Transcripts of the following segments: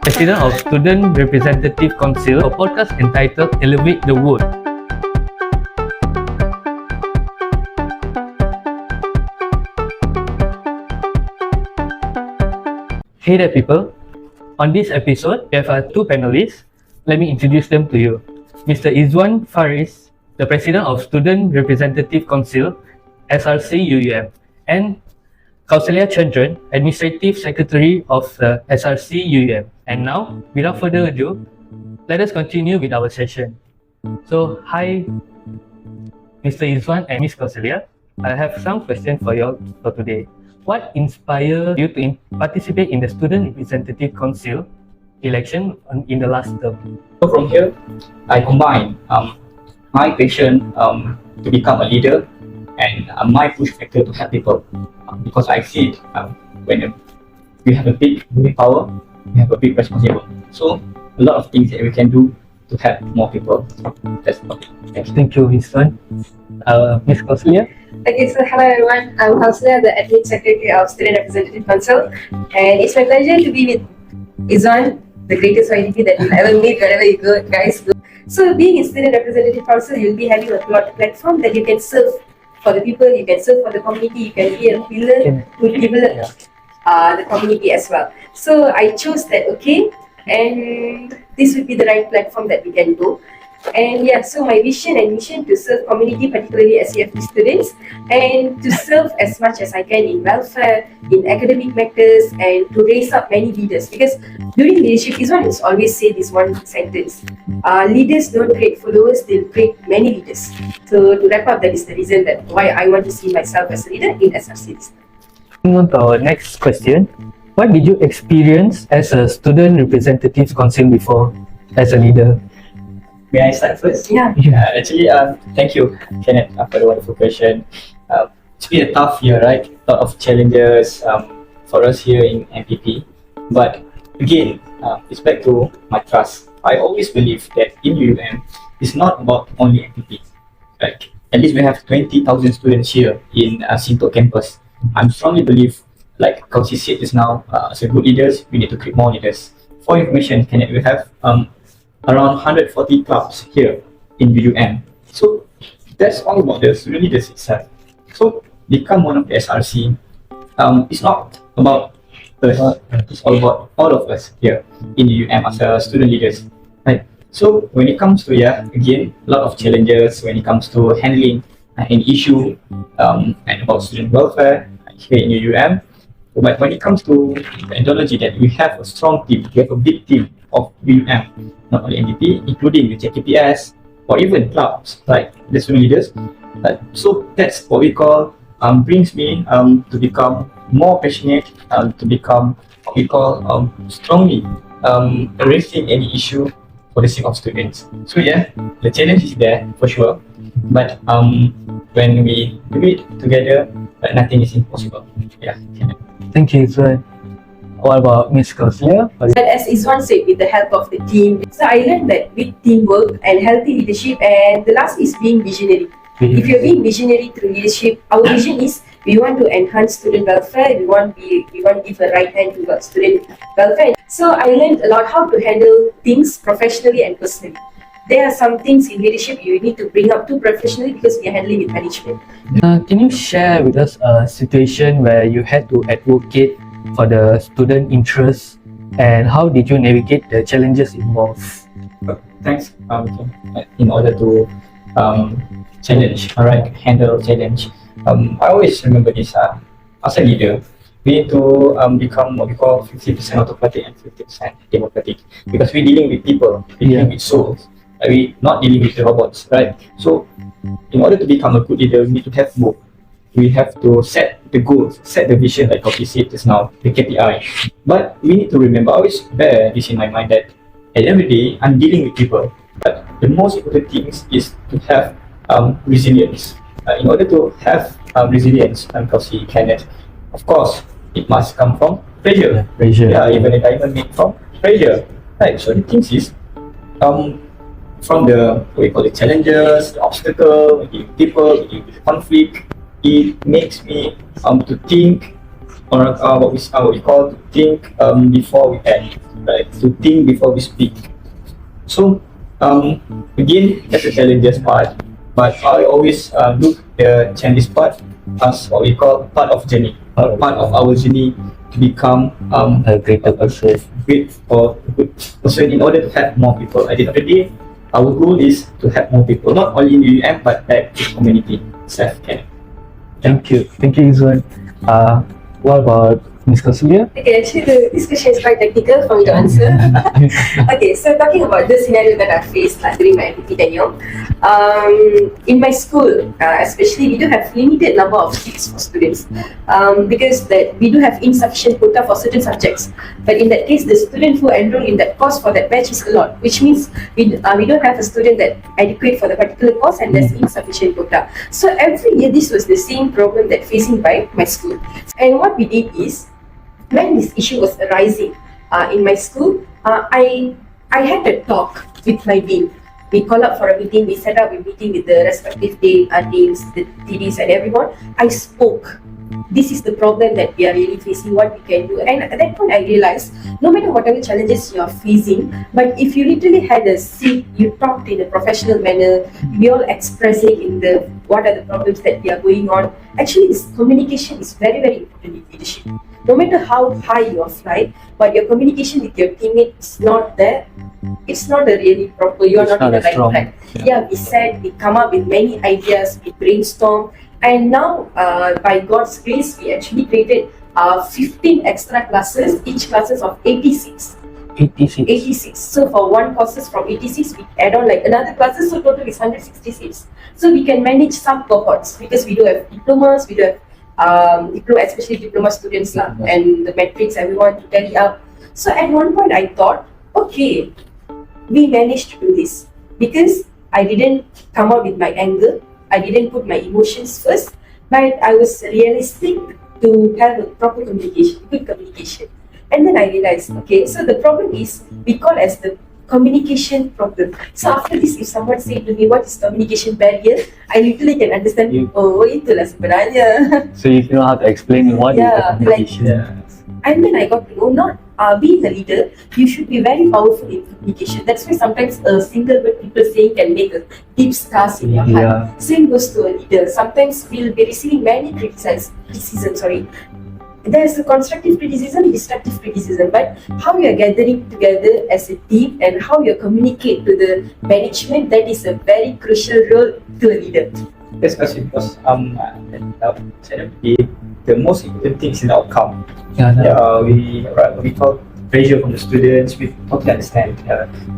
President of Student Representative Council, a podcast entitled Elevate the World. Hey there people, on this episode we have two panelists. Let me introduce them to you. Mr. Izwan Faris, the President of Student Representative Council, SRC UUM, and Kausalya Chandran, Administrative Secretary of the SRC UUM. And now, without further ado, let us continue with our session. So, hi Mr. Izwan and Ms. Kausalya. I have some questions for you for today. What inspired you to participate in the Student Representative Council election in the last term? So from here, I combine my passion to become a leader and my push factor to help people because I see it when we have a big power, we have a big responsibility. So a lot of things that we can do to help more people. That's about it. Thank you, Izwan. Ms. Kausalya? Okay, so hello everyone. I'm Kausalya, the Admin Secretary of Student Representative Council, and it's my pleasure to be with Izwan, the greatest YDP that you'll ever meet wherever you go, guys. Go. So, being in Student Representative Council, you'll be having a platform that you can serve for the people, you can serve for the community, you can be a pillar to develop the community as well. So, I chose that, okay, and this would be the right platform that we can go. And yeah, so my vision and mission to serve community, particularly SCFT students, and to serve as much as I can in welfare, in academic matters, and to raise up many leaders. Because during leadership, Izwan is always say this one sentence: leaders don't create followers; they'll create many leaders. So to wrap up, that is the reason that why I want to see myself as a leader in SRC. Moving on to our next question. What did you experience as a student representative council before as a leader? May I start first? Yeah. Actually, thank you, Kenneth, for the wonderful question. It's been a tough year, right? A lot of challenges for us here in MPP. But again, it's back to my trust. I always believe that in UUM, it's not about only MPP. Right? At least we have 20,000 students here in Sintok campus. I strongly believe, like Kausi said just now, as a good leaders, we need to create more leaders. For information, Kenneth, we have around 140 clubs here in UUM. So that's all about the student leaders itself. So become one of the SRC. It's not about us, it's all about all of us here in UUM as student leaders. Right. So when it comes to again, a lot of challenges when it comes to handling an issue and about student welfare here in UUM. But when it comes to the ideology that we have a strong team, we have a big team of UUM, not only MPP, including the JKPS or even clubs, like the student leaders. So that's what we call brings me to become more passionate, to become what we call strongly raising any issue for the sake of students. So the challenge is there for sure, but when we do it together, nothing is impossible. Thank you, Izwan. What about Ms. Kausalya? But as Izwan said, with the help of the team, so I learned that with teamwork and healthy leadership, and the last is being visionary. If you're being visionary through leadership, our vision is we want to enhance student welfare. We want to give a right hand to student welfare. So I learned a lot how to handle things professionally and personally. There are some things in leadership you need to bring up too professionally because we are handling with management. Can you share with us a situation where you had to advocate for the student interests and how did you navigate the challenges involved? Thanks. In order to handle challenge. I always remember this. As a leader, we need to become what we call 50% autocratic and 50% democratic because we're dealing with people, we're dealing with souls. We're not dealing with the robots, right? So, in order to become a good leader, we need to have both. We have to set the goals, set the vision, like what you said just now, the KPI. But we need to remember, I always bear this in my mind that at the end of the day, I'm dealing with people. But the most important thing is to have resilience. In order to have resilience, Kausi, Kenneth, of course, it must come from pressure. Even a diamond made from pressure. Right. So the thing is, from the what we call the challenges, the obstacle, the people, the conflict, it makes me to think or what we call to think before we act, right? To think before we speak. So again, that's the challenges part. But I always look the challenges part as what we call part of journey, part of our journey to become A greater person. great or good person in order to help more people. At the end of the day, our goal is to help more people, not only in UM but at the community itself. Thank you, Izwan. What about Ms. Kausalya? Okay, actually, this question is quite technical for me to answer. Okay, so talking about the scenario that I faced during my MPP tenure, in my school, especially, we do have limited number of seats for students because that we do have insufficient quota for certain subjects. But in that case, the student who enroll in that course for that batch is a lot, which means we don't have a student that adequate for the particular course and there's insufficient quota. So every year, this was the same problem that facing by my school. And what we did is, when this issue was arising in my school, I had a talk with my dean. We called up for a meeting, we set up a meeting with the respective deans, the TDs and everyone. I spoke. This is the problem that we are really facing, what we can do. And at that point I realized, no matter whatever challenges you are facing, but if you literally had a seat, you talked in a professional manner, we all expressing in the what are the problems that we are going on. Actually, this communication is very, very important in leadership. No matter how high you fly, but your communication with your teammate is not there, it's not a really proper, you're not in the right track. Yeah, we said, we come up with many ideas, we brainstorm, and now by God's grace, we actually created 15 extra classes, each classes of 86. 86. So for one courses from 86, we add on like another classes, so total is 166. So we can manage some cohorts because we do have diplomas, we do have especially diploma students and the metrics everyone to tally up. So at one point I thought, okay, we managed to do this because I didn't come out with my anger, I didn't put my emotions first, but I was realistic to have a proper communication, good communication. And then I realized, okay, so the problem is we call as the communication problem. So after this, if someone say to me, what is communication barrier? I literally can understand, oh, itulah sebenarnya. So you know how to explain what is the communication. And then I got to know, not being a leader, you should be very powerful in communication. That's why sometimes a single word people saying can make a deep scars in your heart. Same goes to a leader. Sometimes we'll be receiving many criticism. There's a constructive criticism, destructive criticism, but how you are gathering together as a team and how you communicate to the management, that is a very crucial role to a leader. That's because the most important thing is the outcome. We talk pressure from the students, we totally understand.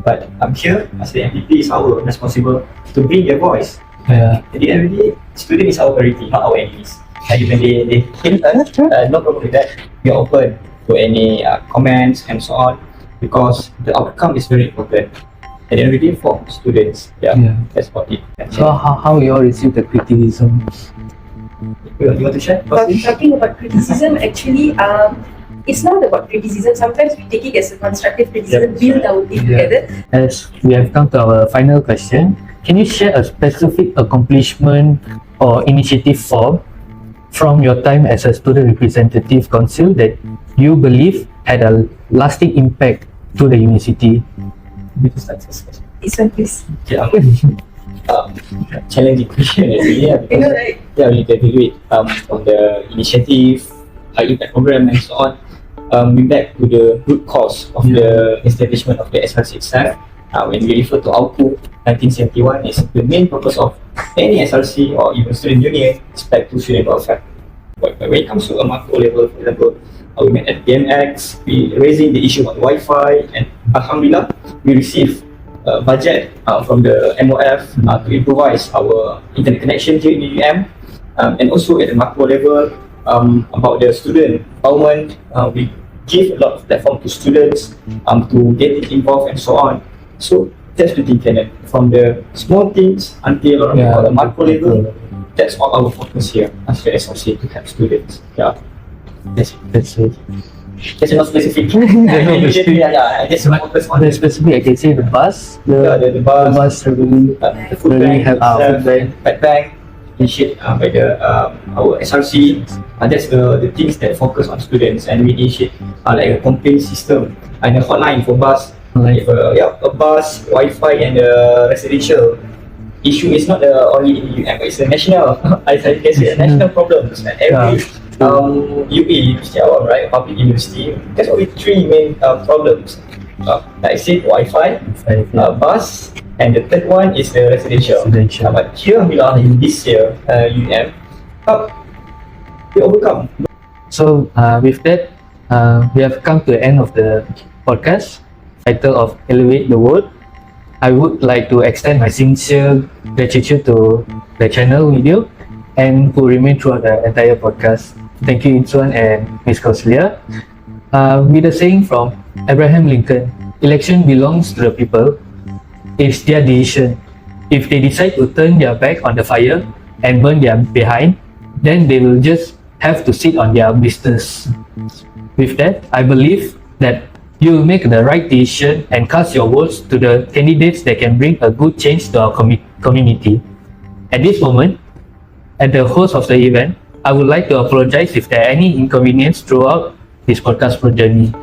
But here, as the MPP, is our responsible to bring their voice. At the end of the day, student is our priority, not our enemies. And when they hit us, no problem with that. We are open to any comments and so on because the outcome is very important. At the end of the day, for students, that's about it. So how you all receive the criticism? You want to share? Talking about criticism, actually, it's not about criticism. Sometimes we take it as a constructive criticism, build our team together. As we have come to our final question, can you share a specific accomplishment or initiative from your time as a student representative council that you believe had a lasting impact to the university? This one, please. Challenging question really, because right? We evaluate from the initiative, high impact program and so on. We back to the root cause of the establishment of the SRC itself. When we refer to AUKU 1971, is the main purpose of any SRC or even student union is back to student welfare. But when it comes to a macro level, for example, we met at BMX, we raising the issue on Wi-Fi, and Alhamdulillah, we received budget from the MOF to improvise our internet connection here in the UM, and also at the macro level about the student empowerment, we give a lot of platform to students to get involved and so on. So that's the thing, Kenneth. From the small things until the macro level, that's all our focus here as the SRC to help students. That's it. That's not specific. Just focus on the specific. I can say the bus, the bus really the food really bank, help. bag bank. initiated by our SRC. That's the things that focus on students, and we initiate like a complaint system and a hotline for bus. If a bus, Wi-Fi, and residential issue is not only in UM, it's a national. I can say a national problem. And every UP, right, public university, there's only three main problems. Like I said, Wi-Fi, bus, and the third one is the residential. But here, Alhamdulillah, in this year, UM, we overcome. So with that, we have come to the end of the podcast title of Elevate the World. I would like to extend my sincere gratitude to the channel video and who remain throughout the entire podcast. Thank you, Insuan and Ms. Kausalya. With the saying from Abraham Lincoln, election belongs to the people. It's their decision. If they decide to turn their back on the fire and burn their behind, then they will just have to sit on their business. With that, I believe that you will make the right decision and cast your votes to the candidates that can bring a good change to our community. At this moment, as the host of the event, I would like to apologize if there are any inconvenience throughout this podcast journey.